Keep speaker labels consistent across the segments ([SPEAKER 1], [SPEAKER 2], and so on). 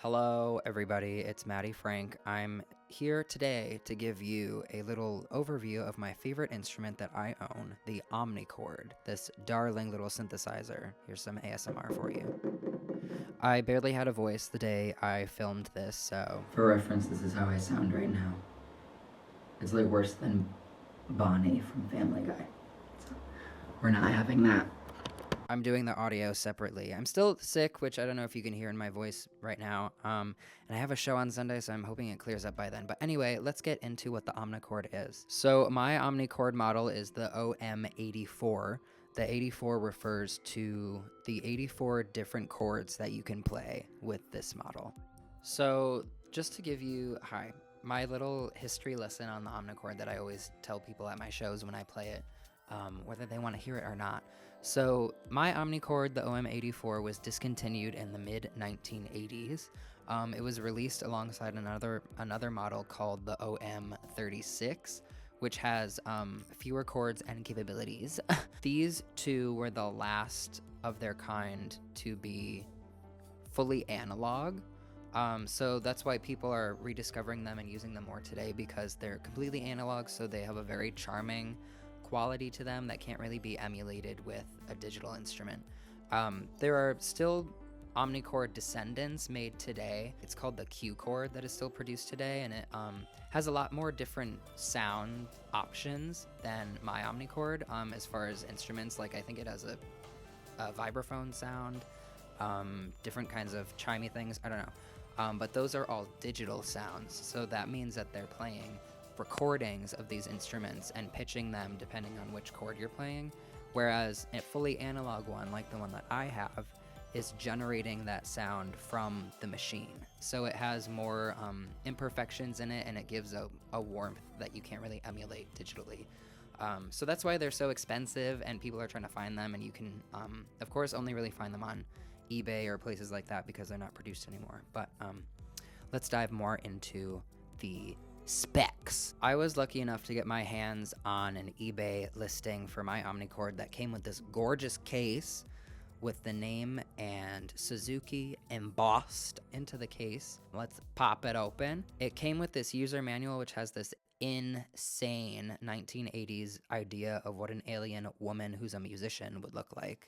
[SPEAKER 1] Hello, everybody. It's Maddie Frank. I'm here today to give you a little overview of my favorite instrument that I own, the Omnichord, this darling little synthesizer. Here's some ASMR for you. I barely had a voice the day I filmed this, so for reference, this is how I sound right now. It's like worse than Bonnie from Family Guy. So we're not having that. I'm doing the audio separately. I'm still sick, which I don't know if you can hear in my voice right now. And I have a show on Sunday, so I'm hoping it clears up by then. But anyway, let's get into what the Omnichord is. So my Omnichord model is the OM84. The 84 refers to the 84 different chords that you can play with this model. So just to give you, my little history lesson on the Omnichord that I always tell people at my shows when I play it, whether they want to hear it or not. So my Omnichord, the OM84, was discontinued in the mid-1980s. It was released alongside another model called the OM36, which has fewer chords and capabilities. These two were the last of their kind to be fully analog. So that's why people are rediscovering them and using them more today, because they're completely analog, so they have a very charming quality to them that can't really be emulated with a digital instrument. There are still Omnichord descendants made today. It's called the Q chord that is still produced today, and it has a lot more different sound options than my Omnichord as far as instruments. Like, I think it has a vibraphone sound, different kinds of chimey things, I don't know. But those are all digital sounds, so that means that they're playing recordings of these instruments and pitching them depending on which chord you're playing, whereas a fully analog one, like the one that I have, is generating that sound from the machine. So it has more imperfections in it, and it gives a warmth that you can't really emulate digitally. So that's why they're so expensive, and people are trying to find them, and you can, of course, only really find them on eBay or places like that because they're not produced anymore. But let's dive more into the specs. I was lucky enough to get my hands on an eBay listing for my Omnichord that came with this gorgeous case with the name and Suzuki embossed into the case. Let's pop it open. It came with this user manual, which has this insane 1980s idea of what an alien woman who's a musician would look like.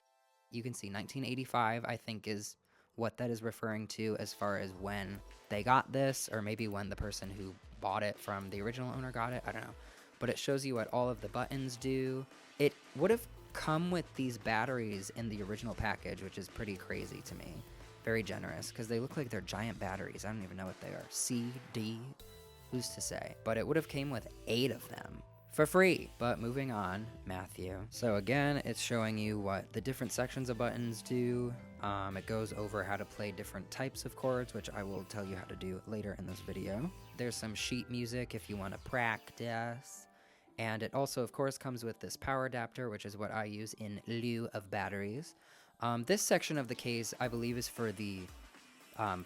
[SPEAKER 1] You can see 1985, I think, is what that is referring to as far as when they got this, or maybe when the person who bought it from the original owner got it, I don't know. But it shows you what all of the buttons do. It would have come with these batteries in the original package, which is pretty crazy to me. Very generous, because they look like they're giant batteries. I don't even know what they are. C, D, who's to say? But it would have came with 8 of them for free. But moving on, Matthew. So again, it's showing you what the different sections of buttons do. It goes over how to play different types of chords, which I will tell you how to do later in this video. There's some sheet music if you want to practice. And it also, of course, comes with this power adapter, which is what I use in lieu of batteries. This section of the case, I believe, is for the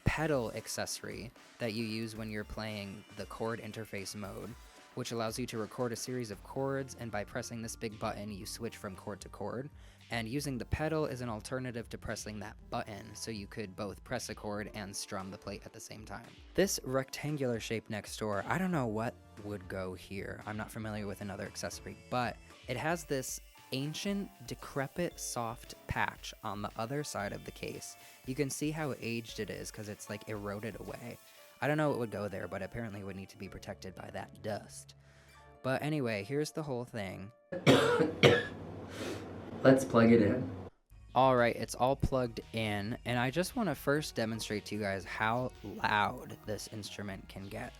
[SPEAKER 1] pedal accessory that you use when you're playing the chord interface mode, which allows you to record a series of chords, and by pressing this big button, you switch from chord to chord. And using the pedal is an alternative to pressing that button, so you could both press a chord and strum the plate at the same time. This rectangular shape next door, I don't know what would go here. I'm not familiar with another accessory, but it has this ancient, decrepit, soft patch on the other side of the case. You can see how aged it is because it's like eroded away. I don't know what would go there, but apparently it would need to be protected by that dust. But anyway, here's the whole thing. Let's plug it in. All right, it's all plugged in, and I just want to first demonstrate to you guys how loud this instrument can get.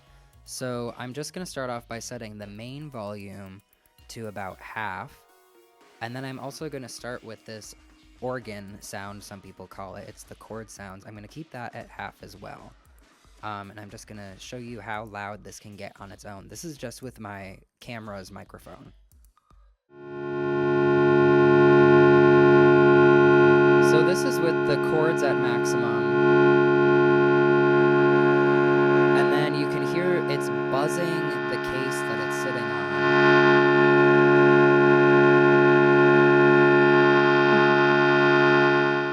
[SPEAKER 1] So I'm just going to start off by setting the main volume to about half, and then I'm also going to start with this organ sound, some people call it. It's the chord sounds. I'm going to keep that at half as well. And I'm just going to show you how loud this can get on its own. This is just with my camera's microphone. So this is with the chords at maximum. And then you can hear it's buzzing the case that it's sitting on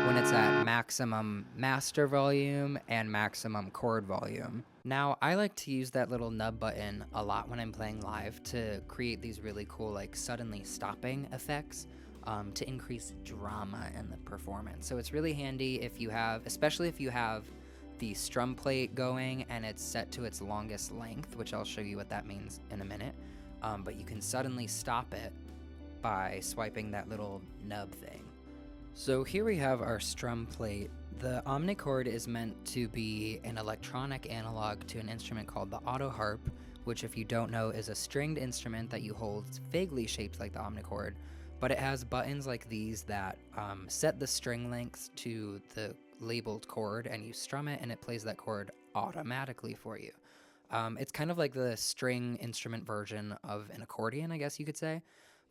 [SPEAKER 1] when it's at maximum master volume and maximum chord volume. Now, I like to use that little nub button a lot when I'm playing live to create these really cool, like, suddenly stopping effects to increase drama in the performance. So it's really handy if you have, especially if you have the strum plate going and it's set to its longest length, which I'll show you what that means in a minute. But you can suddenly stop it by swiping that little nub thing. So here we have our strum plate. The Omnichord is meant to be an electronic analog to an instrument called the auto harp, which, if you don't know, is a stringed instrument that you hold vaguely shaped like the Omnichord, but it has buttons like these that set the string lengths to the labeled chord, and you strum it and it plays that chord automatically for you. It's kind of like the string instrument version of an accordion, I guess you could say.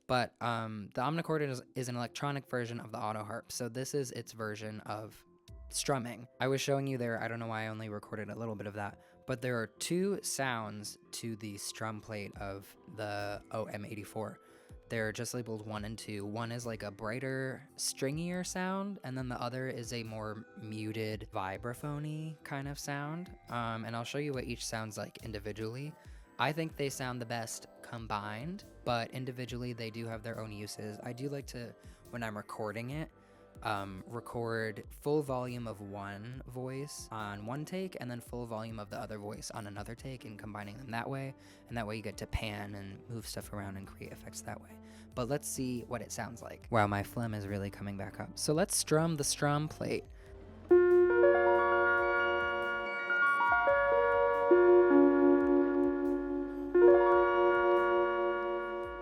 [SPEAKER 1] But the Omnichord is an electronic version of the auto harp, so this is its version of strumming. I was showing you there, I don't know why I only recorded a little bit of that, but there are two sounds to the strum plate of the OM84. They're just labeled 1 and 2. One is like a brighter, stringier sound, and then the other is a more muted, vibraphony kind of sound. And I'll show you what each sounds like individually. I think they sound the best combined, but individually they do have their own uses. I do like to, when I'm recording it, record full volume of one voice on one take and then full volume of the other voice on another take, and combining them that way. And that way you get to pan and move stuff around and create effects that way. But let's see what it sounds like. Wow, my phlegm is really coming back up. So let's strum the strum plate.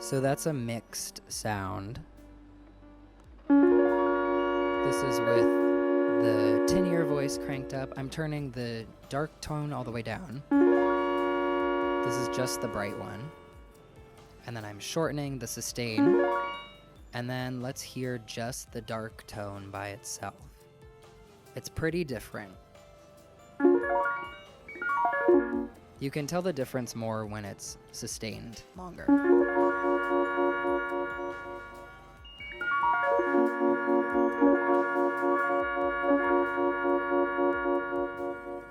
[SPEAKER 1] So that's a mixed sound. This is with the tinnier voice cranked up. I'm turning the dark tone all the way down. This is just the bright one. And then I'm shortening the sustain. And then let's hear just the dark tone by itself. It's pretty different. You can tell the difference more when it's sustained longer.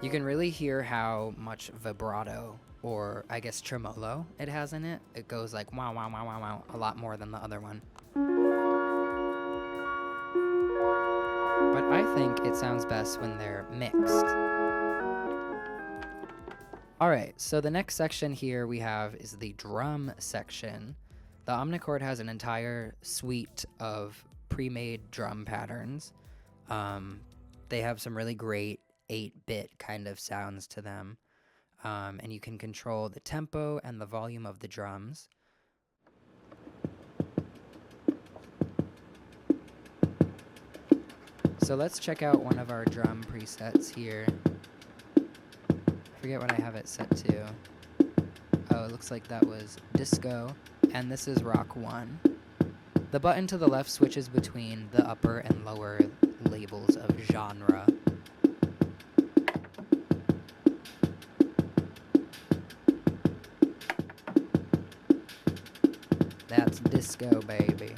[SPEAKER 1] You can really hear how much vibrato, or I guess tremolo, it has in it. It goes like wow, wow, wow, wow, wow, a lot more than the other one. But I think it sounds best when they're mixed. Alright, so the next section here we have is the drum section. The Omnichord has an entire suite of pre-made drum patterns. They have some really great 8-bit kind of sounds to them. And you can control the tempo and the volume of the drums. So let's check out one of our drum presets here. I forget what I have it set to. Oh, it looks like that was disco, and this is rock 1. The button to the left switches between the upper and lower labels of genre. That's disco, baby.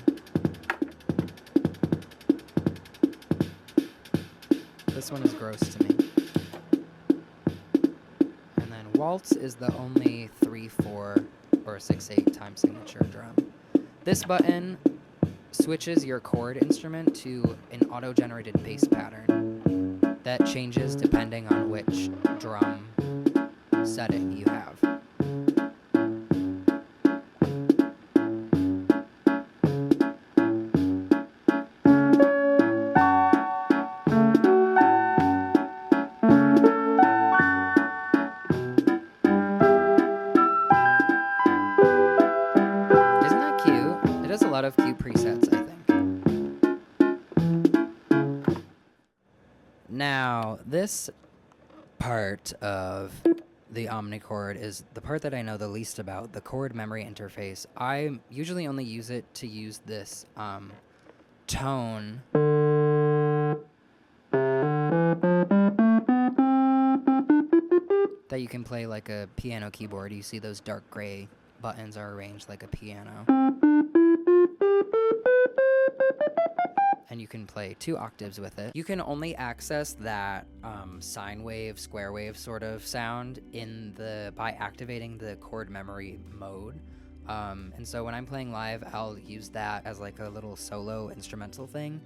[SPEAKER 1] This one is gross to me. And then waltz is the only 3/4 or 6/8 time signature drum. This button switches your chord instrument to an auto-generated bass pattern that changes depending on which drum setting you have. Of cute presets, I think. Now, this part of the Omnichord is the part that I know the least about, the chord memory interface. I usually only use it to use this tone that you can play like a piano keyboard. You see those dark gray buttons are arranged like a piano. and you can play 2 octaves with it. You can only access that sine wave, square wave sort of sound by activating the chord memory mode. And so when I'm playing live, I'll use that as like a little solo instrumental thing.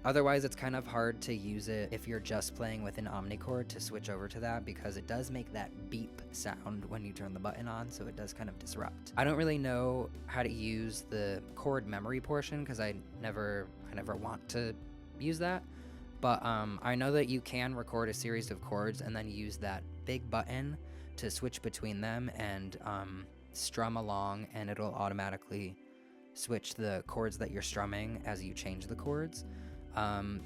[SPEAKER 1] Otherwise, it's kind of hard to use it if you're just playing with an Omnichord to switch over to that, because it does make that beep sound when you turn the button on, so it does kind of disrupt. I don't really know how to use the chord memory portion because I never want to use that, but I know that you can record a series of chords and then use that big button to switch between them and strum along, and it'll automatically switch the chords that you're strumming as you change the chords.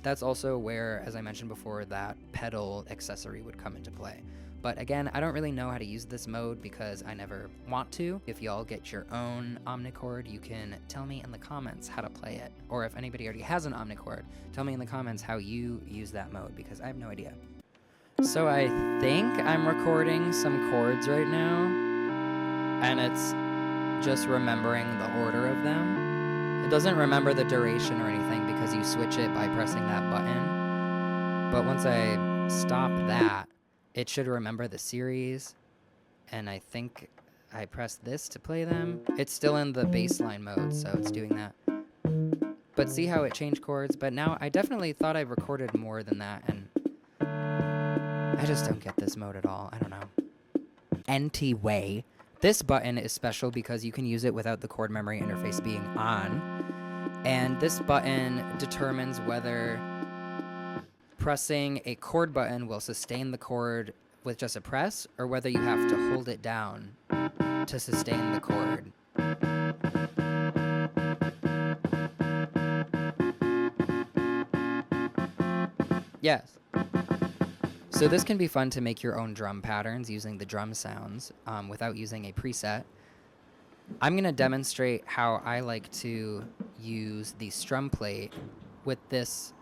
[SPEAKER 1] That's also where, as I mentioned before, that pedal accessory would come into play. But again, I don't really know how to use this mode because I never want to. If y'all get your own Omnichord, you can tell me in the comments how to play it. Or if anybody already has an Omnichord, tell me in the comments how you use that mode, because I have no idea. So I think I'm recording some chords right now, and it's just remembering the order of them. It doesn't remember the duration or anything because you switch it by pressing that button. But once I stop that, it should remember the series. And I think I press this to play them. It's still in the baseline mode, so it's doing that. But see how it changed chords? But now I definitely thought I recorded more than that, and I just don't get this mode at all. I don't know. Anyway. This button is special because you can use it without the chord memory interface being on. And this button determines whether pressing a chord button will sustain the chord with just a press, or whether you have to hold it down to sustain the chord. Yes. So this can be fun to make your own drum patterns using the drum sounds without using a preset. I'm going to demonstrate how I like to use the strum plate with this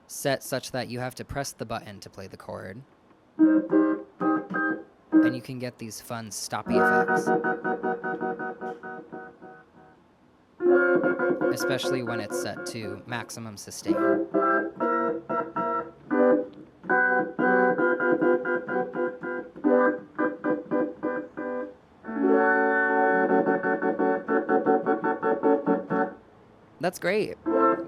[SPEAKER 1] set such that you have to press the button to play the chord. And you can get these fun stoppy effects. Especially when it's set to maximum sustain. That's great.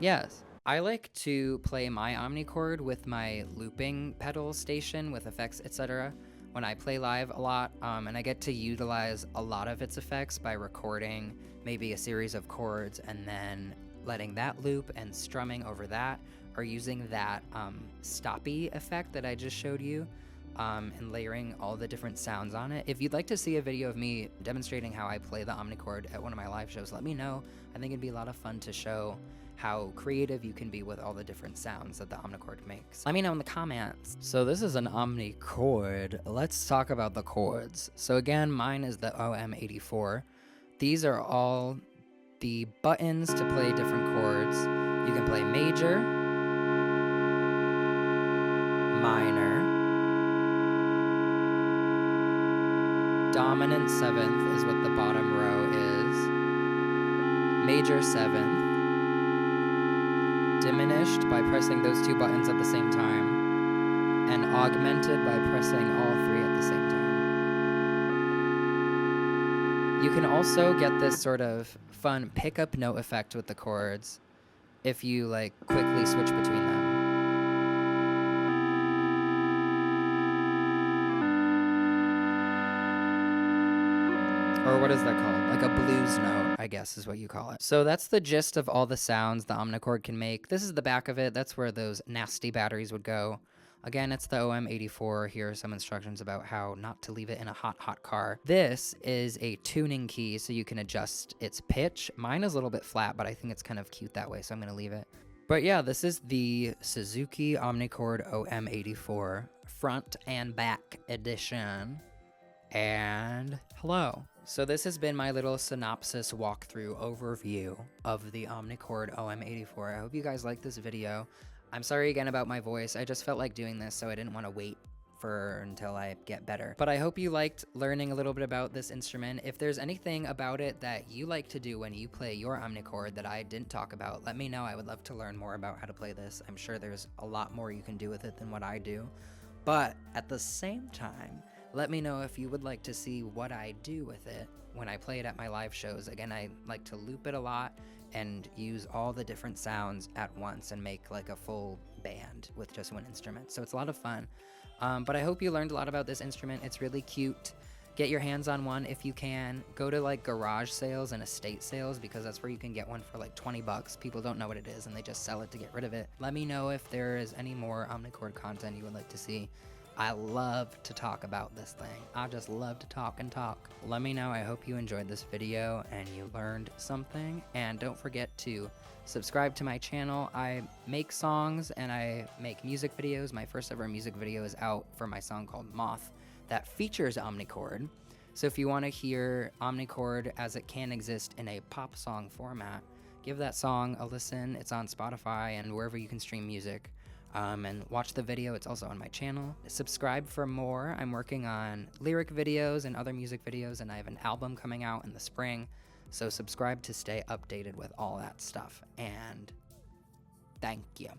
[SPEAKER 1] Yes. I like to play my Omnichord with my looping pedal station with effects, etc. when I play live a lot, and I get to utilize a lot of its effects by recording maybe a series of chords and then letting that loop and strumming over that, or using that stoppy effect that I just showed you, and layering all the different sounds on it. If you'd like to see a video of me demonstrating how I play the Omnichord at one of my live shows, let me know. I think it'd be a lot of fun to show how creative you can be with all the different sounds that the Omnichord makes. Let me know in the comments. So this is an Omnichord. Let's talk about the chords. So again, mine is the OM84. These are all the buttons to play different chords. You can play major, minor, dominant 7th is what the bottom row is, major 7th, diminished by pressing those 2 buttons at the same time, and augmented by pressing all 3 at the same time. You can also get this sort of fun pickup note effect with the chords if you like quickly switch between them. Or what is that called? Like a blues note, I guess is what you call it. So that's the gist of all the sounds the Omnichord can make. This is the back of it. That's where those nasty batteries would go. Again, it's the OM84. Here are some instructions about how not to leave it in a hot, hot car. This is a tuning key, so you can adjust its pitch. Mine is a little bit flat, but I think it's kind of cute that way, so I'm going to leave it. But yeah, this is the Suzuki Omnichord OM84 front and back edition. And hello. So this has been my little synopsis walkthrough overview of the Omnichord OM84. I hope you guys liked this video. I'm sorry again about my voice. I just felt like doing this, so I didn't want to wait for until I get better. But I hope you liked learning a little bit about this instrument. If there's anything about it that you like to do when you play your Omnichord that I didn't talk about, let me know. I would love to learn more about how to play this. I'm sure there's a lot more you can do with it than what I do. But at the same time, let me know if you would like to see what I do with it when I play it at my live shows. Again, I like to loop it a lot and use all the different sounds at once and make like a full band with just one instrument. So it's a lot of fun. But I hope you learned a lot about this instrument. It's really cute. Get your hands on one if you can. Go to like garage sales and estate sales because that's where you can get one for like 20 bucks. People don't know what it is and they just sell it to get rid of it. Let me know if there is any more Omnichord content you would like to see. I love to talk about this thing. I just love to talk and talk. Let me know. I hope you enjoyed this video and you learned something. And don't forget to subscribe to my channel. I make songs and I make music videos. My first ever music video is out for my song called Moth that features Omnichord. So if you want to hear Omnichord as it can exist in a pop song format, give that song a listen. It's on Spotify and wherever you can stream music. And watch the video. It's also on my channel. Subscribe for more. I'm working on lyric videos and other music videos, and I have an album coming out in the spring. So subscribe to stay updated with all that stuff. And thank you.